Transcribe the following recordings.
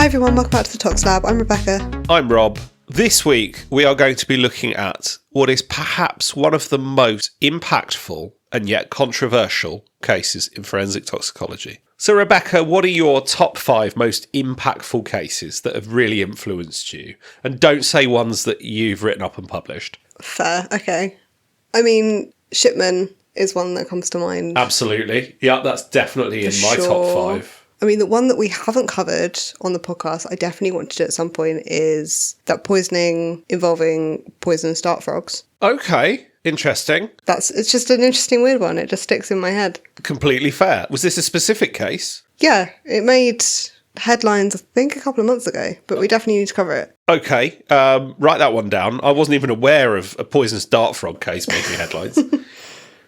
everyone, welcome back to the Tox Lab. I'm Rebecca. I'm Rob. This week we are going to be looking at what is perhaps one of the most impactful and yet controversial cases in forensic toxicology. So Rebecca, what are your top 5 most impactful cases that have really influenced you? And don't say ones that you've written up and published. Fair, okay. I mean, Shipman is one that comes to mind. Absolutely. Yeah, that's definitely in my top 5. I mean, the one that we haven't covered on the podcast, I definitely want to do at some point, is that poisoning involving poisonous dart frogs. Okay, interesting. It's just an interesting weird one. It just sticks in my head. Completely fair. Was this a specific case? Yeah, it made headlines, I think, a couple of months ago, but we definitely need to cover it. Okay, write that one down. I wasn't even aware of a poisonous dart frog case making headlines.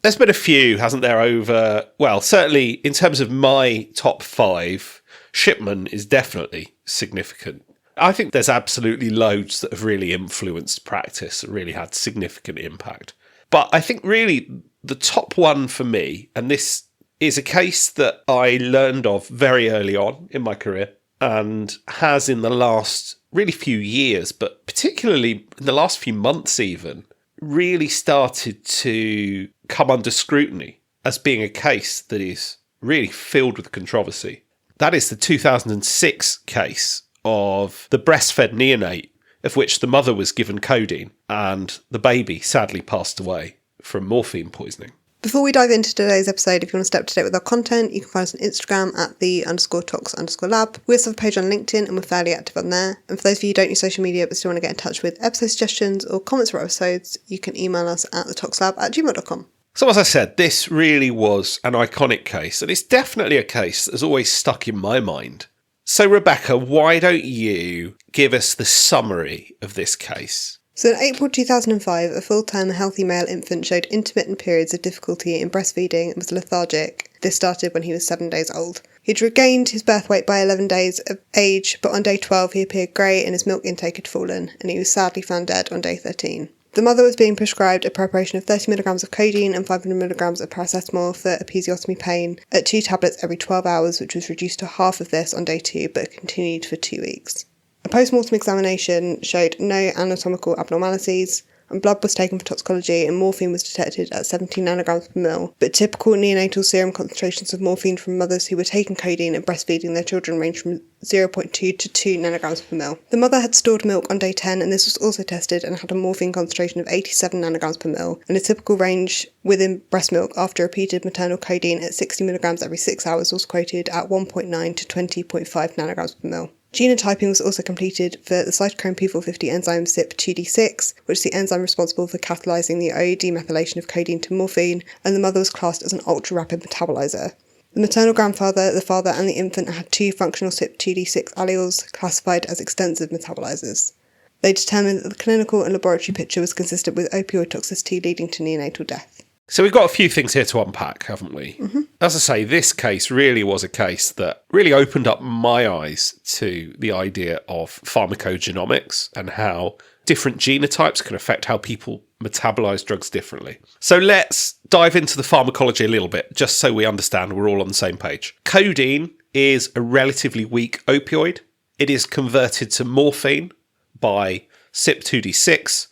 There's been a few, hasn't there, certainly in terms of my top 5, Shipman is definitely significant. I think there's absolutely loads that have really influenced practice, that really had significant impact. But I think really the top one for me, and this is a case that I learned of very early on in my career and has in the last really few years, but particularly in the last few months even, really started to come under scrutiny as being a case that is really filled with controversy. That is the 2006 case of the breastfed neonate, of which the mother was given codeine and the baby sadly passed away from morphine poisoning. Before we dive into today's episode, if you want to stay up to date with our content, you can find us on Instagram at _tox_lab. We also have a page on LinkedIn and we're fairly active on there. And for those of you who don't use social media but still want to get in touch with episode suggestions or comments for episodes, you can email us at thetoxlab@gmail.com. So as I said, this really was an iconic case, and it's definitely a case that has always stuck in my mind. So Rebecca, why don't you give us the summary of this case? So in April 2005, a full-term healthy male infant showed intermittent periods of difficulty in breastfeeding and was lethargic. This started when he was 7 days old. He'd regained his birth weight by 11 days of age, but on day 12 he appeared grey and his milk intake had fallen, and he was sadly found dead on day 13. The mother was being prescribed a preparation of 30mg of codeine and 500mg of paracetamol for episiotomy pain at 2 tablets every 12 hours, which was reduced to half of this on day 2, but continued for 2 weeks. A post-mortem examination showed no anatomical abnormalities, and blood was taken for toxicology and morphine was detected at 17 nanograms per ml, but typical neonatal serum concentrations of morphine from mothers who were taking codeine and breastfeeding their children ranged from 0.2 to 2 nanograms per ml. The mother had stored milk on day 10 and this was also tested and had a morphine concentration of 87 nanograms per ml, and a typical range within breast milk after repeated maternal codeine at 60mg every 6 hours was quoted at 1.9 to 20.5 nanograms per ml. Genotyping was also completed for the cytochrome P450 enzyme CYP2D6, which is the enzyme responsible for catalysing the OA demethylation of codeine to morphine, and the mother was classed as an ultra-rapid metabolizer. The maternal grandfather, the father and the infant had 2 functional CYP2D6 alleles classified as extensive metabolizers. They determined that the clinical and laboratory picture was consistent with opioid toxicity leading to neonatal death. So we've got a few things here to unpack, haven't we? Mm-hmm. As I say, this case really was a case that really opened up my eyes to the idea of pharmacogenomics and how different genotypes can affect how people metabolize drugs differently. So let's dive into the pharmacology a little bit, just so we understand we're all on the same page. Codeine is a relatively weak opioid. It is converted to morphine by CYP2D6,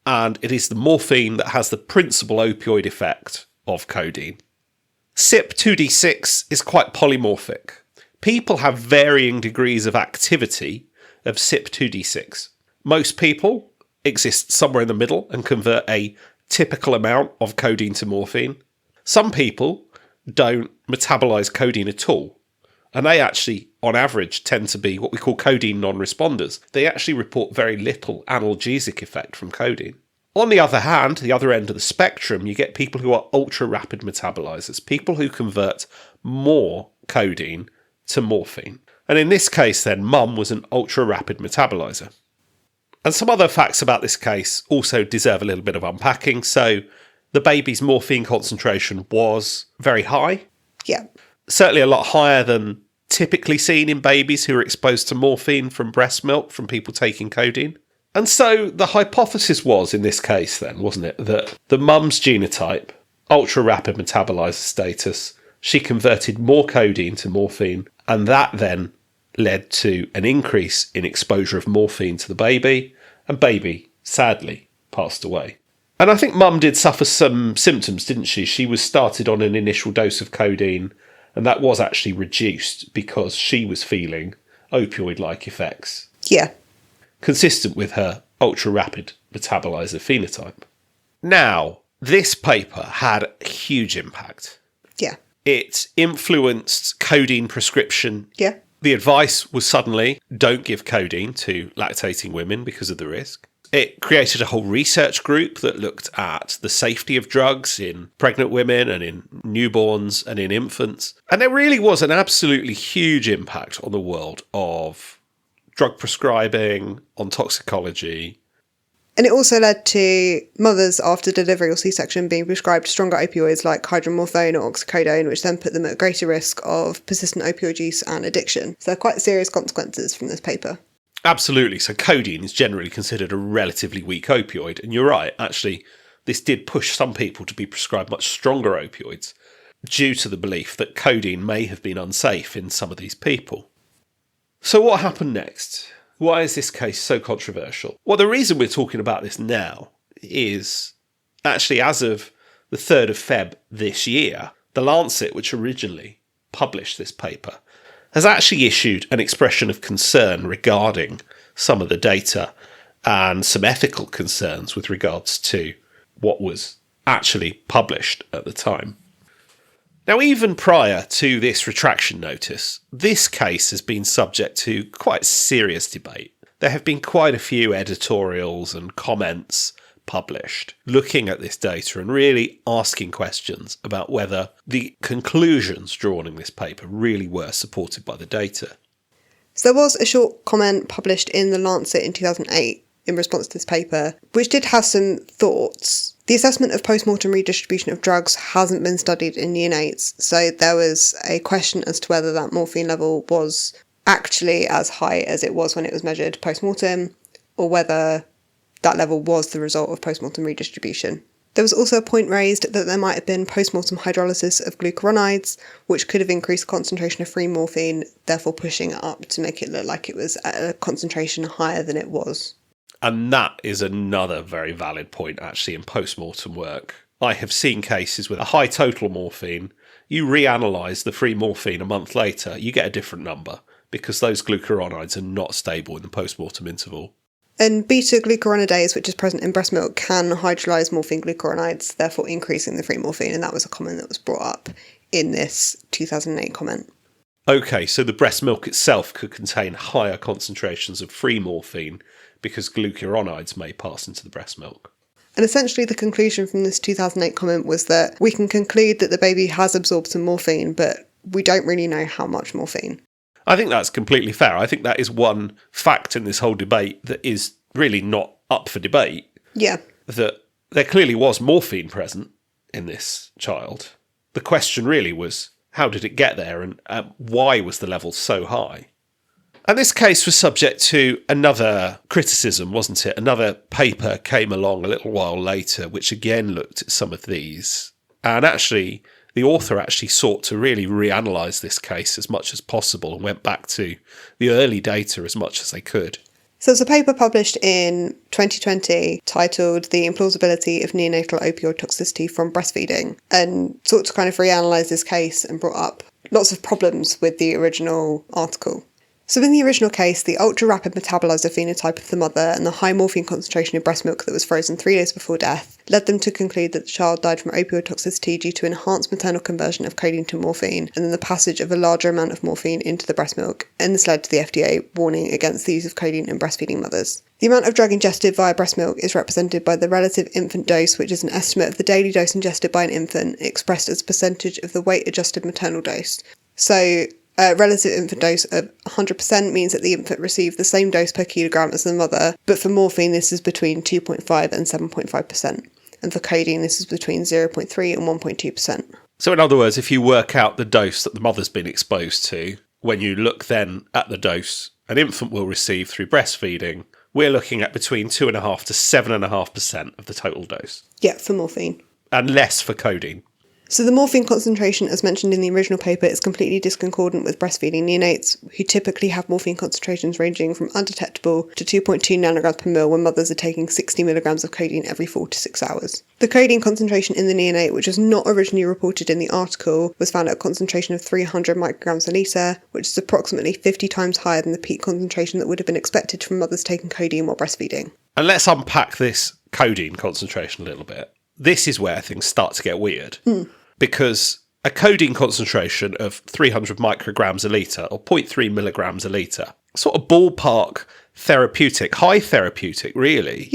and it is the morphine that has the principal opioid effect of codeine. CYP2D6 is quite polymorphic. People have varying degrees of activity of CYP2D6. Most people exist somewhere in the middle and convert a typical amount of codeine to morphine. Some people don't metabolize codeine at all, and they actually, on average, tend to be what we call codeine non-responders. They actually report very little analgesic effect from codeine. On the other hand, the other end of the spectrum, you get people who are ultra-rapid metabolizers, people who convert more codeine to morphine. And in this case, then, Mum was an ultra-rapid metabolizer. And some other facts about this case also deserve a little bit of unpacking. So the baby's morphine concentration was very high. Yeah. Certainly a lot higher than typically seen in babies who are exposed to morphine from breast milk from people taking codeine. And so the hypothesis was, in this case then, wasn't it, that the mum's genotype, ultra-rapid metabolizer status, she converted more codeine to morphine, and that then led to an increase in exposure of morphine to the baby, and baby, sadly, passed away. And I think mum did suffer some symptoms, didn't she? She was started on an initial dose of codeine, and that was actually reduced because she was feeling opioid-like effects. Yeah. Consistent with her ultra-rapid metabolizer phenotype. Now, this paper had a huge impact. Yeah. It influenced codeine prescription. Yeah. The advice was suddenly, don't give codeine to lactating women because of the risk. It created a whole research group that looked at the safety of drugs in pregnant women and in newborns and in infants. And there really was an absolutely huge impact on the world of drug prescribing, on toxicology. And it also led to mothers after delivery or C-section being prescribed stronger opioids like hydromorphone or oxycodone, which then put them at greater risk of persistent opioid use and addiction. So quite serious consequences from this paper. Absolutely. So codeine is generally considered a relatively weak opioid. And you're right, actually, this did push some people to be prescribed much stronger opioids due to the belief that codeine may have been unsafe in some of these people. So what happened next? Why is this case so controversial? Well, the reason we're talking about this now is actually as of the 3rd of Feb this year, the Lancet, which originally published this paper, has actually issued an expression of concern regarding some of the data and some ethical concerns with regards to what was actually published at the time. Now, even prior to this retraction notice, this case has been subject to quite serious debate. There have been quite a few editorials and comments published looking at this data and really asking questions about whether the conclusions drawn in this paper really were supported by the data. So there was a short comment published in the Lancet in 2008 in response to this paper, which did have some thoughts. The assessment of post-mortem redistribution of drugs hasn't been studied in neonates, so there was a question as to whether that morphine level was actually as high as it was when it was measured post-mortem, or whether that level was the result of post-mortem redistribution. There was also a point raised that there might have been post-mortem hydrolysis of glucuronides, which could have increased the concentration of free morphine, therefore pushing it up to make it look like it was at a concentration higher than it was. And that is another very valid point, actually, in post-mortem work. I have seen cases with a high total morphine. You reanalyse the free morphine a month later, you get a different number, because those glucuronides are not stable in the post-mortem interval. And beta-glucuronidase, which is present in breast milk, can hydrolyse morphine glucuronides, therefore increasing the free morphine, and that was a comment that was brought up in this 2008 comment. Okay, so the breast milk itself could contain higher concentrations of free morphine because glucuronides may pass into the breast milk. And essentially the conclusion from this 2008 comment was that we can conclude that the baby has absorbed some morphine, but we don't really know how much morphine. I think that's completely fair. I think that is one fact in this whole debate that is really not up for debate. Yeah. That there clearly was morphine present in this child. The question really was, how did it get there and why was the level so high? And this case was subject to another criticism, wasn't it? Another paper came along a little while later, which again looked at some of these. And actually, the author actually sought to really reanalyse this case as much as possible and went back to the early data as much as they could. So there's a paper published in 2020 titled The Implausibility of Neonatal Opioid Toxicity from Breastfeeding, and sought to kind of reanalyse this case and brought up lots of problems with the original article. So in the original case, the ultra-rapid metabolizer phenotype of the mother and the high morphine concentration in breast milk that was frozen 3 days before death led them to conclude that the child died from opioid toxicity due to enhanced maternal conversion of codeine to morphine and then the passage of a larger amount of morphine into the breast milk, and this led to the FDA warning against the use of codeine in breastfeeding mothers. The amount of drug ingested via breast milk is represented by the relative infant dose, which is an estimate of the daily dose ingested by an infant expressed as a percentage of the weight-adjusted maternal dose. So relative infant dose of 100% means that the infant received the same dose per kilogram as the mother, but for morphine this is between 2.5 and 7.5%, and for codeine this is between 0.3 and 1.2%. So in other words, if you work out the dose that the mother's been exposed to, when you look then at the dose an infant will receive through breastfeeding, we're looking at between 2.5 to 7.5% of the total dose. Yeah, for morphine. And less for codeine. So the morphine concentration, as mentioned in the original paper, is completely disconcordant with breastfeeding neonates, who typically have morphine concentrations ranging from undetectable to 2.2 nanograms per mil when mothers are taking 60 milligrams of codeine every 4 to 6 hours. The codeine concentration in the neonate, which was not originally reported in the article, was found at a concentration of 300 micrograms a litre, which is approximately 50 times higher than the peak concentration that would have been expected from mothers taking codeine while breastfeeding. And let's unpack this codeine concentration a little bit. This is where things start to get weird. Because a codeine concentration of 300 micrograms a litre, or 0.3 milligrams a litre, sort of ballpark therapeutic, high therapeutic, really,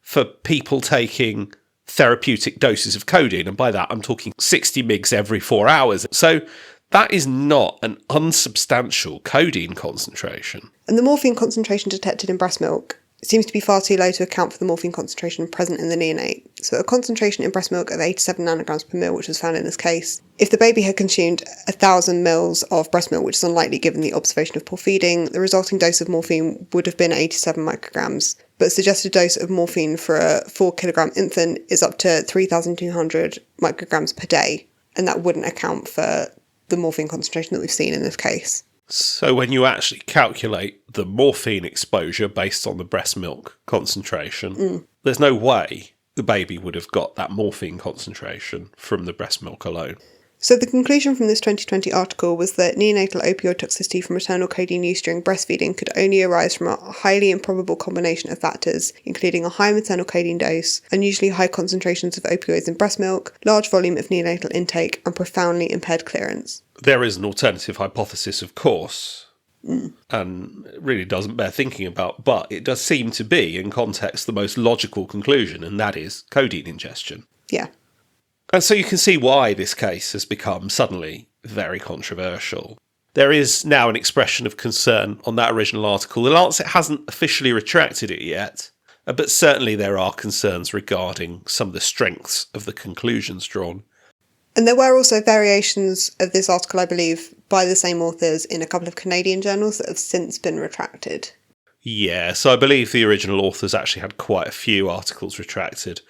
for people taking therapeutic doses of codeine. And by that, I'm talking 60 mgs every 4 hours. So that is not an unsubstantial codeine concentration. And the morphine concentration detected in breast milk seems to be far too low to account for the morphine concentration present in the neonate. So a concentration in breast milk of 87 nanograms per mil, which was found in this case. If the baby had consumed 1,000 mils of breast milk, which is unlikely given the observation of poor feeding, the resulting dose of morphine would have been 87 micrograms. But suggested dose of morphine for a 4 kilogram infant is up to 3,200 micrograms per day. And that wouldn't account for the morphine concentration that we've seen in this case. So when you actually calculate the morphine exposure based on the breast milk concentration, there's no way the baby would have got that morphine concentration from the breast milk alone. So the conclusion from this 2020 article was that neonatal opioid toxicity from maternal codeine use during breastfeeding could only arise from a highly improbable combination of factors, including a high maternal codeine dose, unusually high concentrations of opioids in breast milk, large volume of neonatal intake, and profoundly impaired clearance. There is an alternative hypothesis, of course, and it really doesn't bear thinking about, but it does seem to be, in context, the most logical conclusion, and that is codeine ingestion. Yeah. And so you can see why this case has become suddenly very controversial. There is now an expression of concern on that original article. The Lancet hasn't officially retracted it yet, but certainly there are concerns regarding some of the strengths of the conclusions drawn. And there were also variations of this article, I believe, by the same authors in a couple of Canadian journals that have since been retracted. Yeah, so I believe the original authors actually had quite a few articles retracted.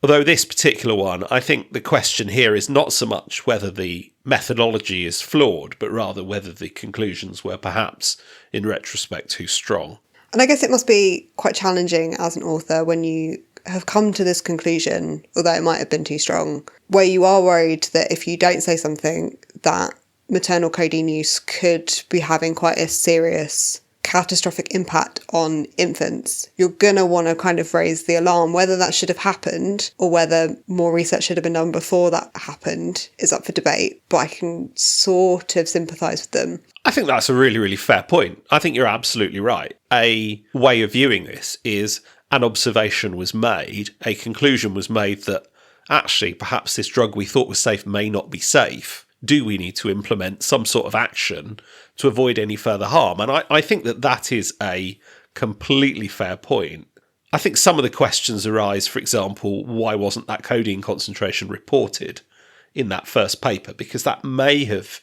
Although this particular one, I think the question here is not so much whether the methodology is flawed, but rather whether the conclusions were perhaps, in retrospect, too strong. And I guess it must be quite challenging as an author when you have come to this conclusion, although it might have been too strong, where you are worried that if you don't say something, that maternal codeine use could be having quite a serious catastrophic impact on infants. You're going to want to kind of raise the alarm. Whether that should have happened or whether more research should have been done before that happened is up for debate, but I can sort of sympathise with them. I think that's a really, really fair point. I think you're absolutely right. A way of viewing this is an observation was made, a conclusion was made that actually perhaps this drug we thought was safe may not be safe. Do we need to implement some sort of action to avoid any further harm? And I think that that is a completely fair point. I think some of the questions arise, for example, why wasn't that codeine concentration reported in that first paper? Because that may have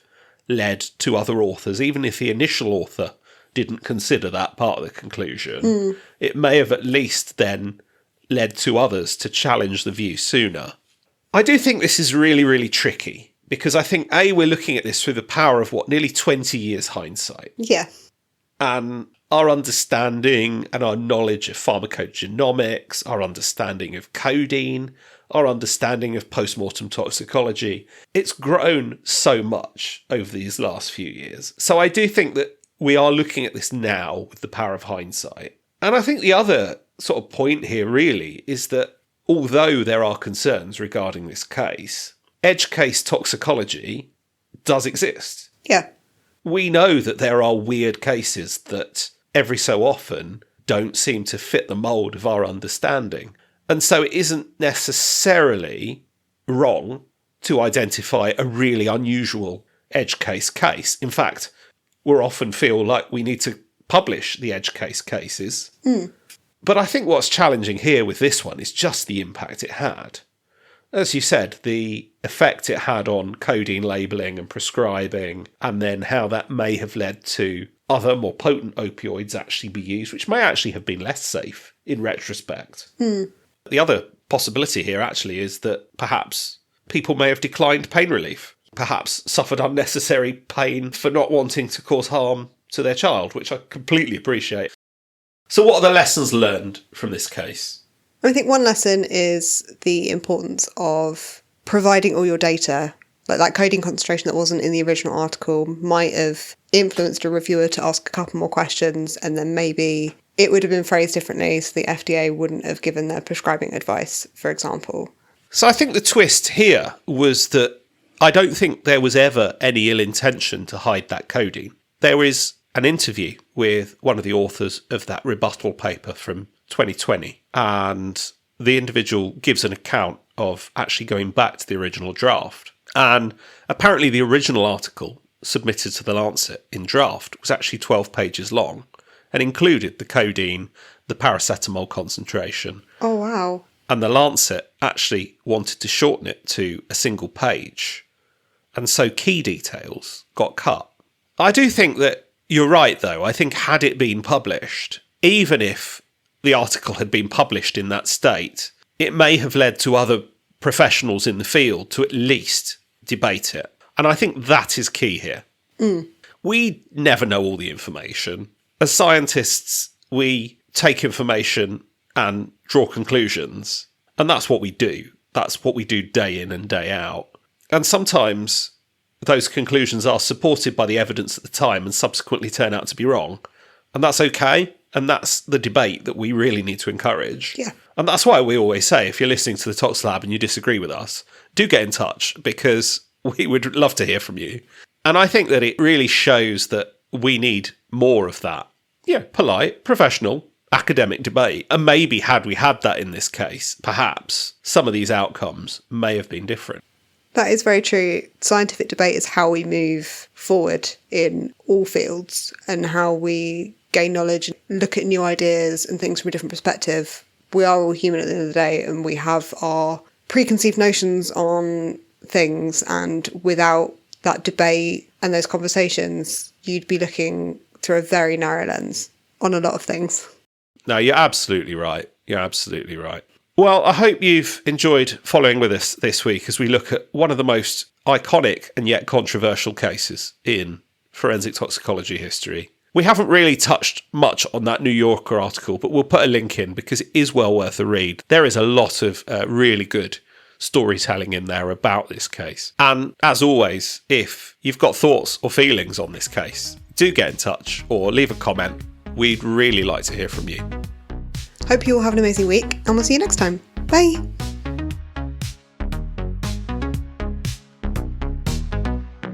led to other authors, even if the initial author didn't consider that part of the conclusion, it may have at least then led to others to challenge the view sooner. I do think this is really, really tricky. Because I think, A, we're looking at this through the power of, nearly 20 years hindsight. Yeah. And our understanding and our knowledge of pharmacogenomics, our understanding of codeine, our understanding of post-mortem toxicology, it's grown so much over these last few years. So I do think that we are looking at this now with the power of hindsight. And I think the other sort of point here really is that although there are concerns regarding this case, edge case toxicology does exist. Yeah. We know that there are weird cases that every so often don't seem to fit the mould of our understanding. And so it isn't necessarily wrong to identify a really unusual edge case. In fact, we often feel like we need to publish the edge cases. But I think what's challenging here with this one is just the impact it had. As you said, the effect it had on codeine labelling and prescribing, and then how that may have led to other more potent opioids actually be used, which may actually have been less safe in retrospect. The other possibility here actually is that perhaps people may have declined pain relief, perhaps suffered unnecessary pain for not wanting to cause harm to their child, which I completely appreciate. So what are the lessons learned from this case? I think one lesson is the importance of providing all your data. Like that codeine concentration that wasn't in the original article might have influenced a reviewer to ask a couple more questions, and then maybe it would have been phrased differently so the FDA wouldn't have given their prescribing advice, for example. So I think the twist here was that I don't think there was ever any ill intention to hide that codeine. There is an interview with one of the authors of that rebuttal paper from 2020, and the individual gives an account of actually going back to the original draft. And apparently the original article submitted to the Lancet in draft was actually 12 pages long and included the codeine, the paracetamol concentration. Oh, wow. And the Lancet actually wanted to shorten it to a single page. And so key details got cut. I do think that you're right, though. I think had it been published, even if the article had been published in that state, it may have led to other professionals in the field to at least debate it. And I think that is key here. We never know all the information. As scientists, we take information and draw conclusions. And that's what we do. That's what we do day in and day out. And sometimes those conclusions are supported by the evidence at the time and subsequently turn out to be wrong. And that's okay. And that's the debate that we really need to encourage. Yeah. And that's why we always say, if you're listening to the Tox Lab and you disagree with us, do get in touch, because we would love to hear from you. And I think that it really shows that we need more of that. Yeah, polite, professional, academic debate. And maybe had we had that in this case, perhaps some of these outcomes may have been different. That is very true. Scientific debate is how we move forward in all fields and how we gain knowledge, look at new ideas and things from a different perspective. We are all human at the end of the day, and we have our preconceived notions on things, and without that debate and those conversations, you'd be looking through a very narrow lens on a lot of things. No, you're absolutely right. You're absolutely right. Well, I hope you've enjoyed following with us this week as we look at one of the most iconic and yet controversial cases in forensic toxicology history. We haven't really touched much on that New Yorker article, but we'll put a link in because it is well worth a read. There is a lot of really good storytelling in there about this case. And as always, if you've got thoughts or feelings on this case, do get in touch or leave a comment. We'd really like to hear from you. Hope you all have an amazing week, and we'll see you next time. Bye!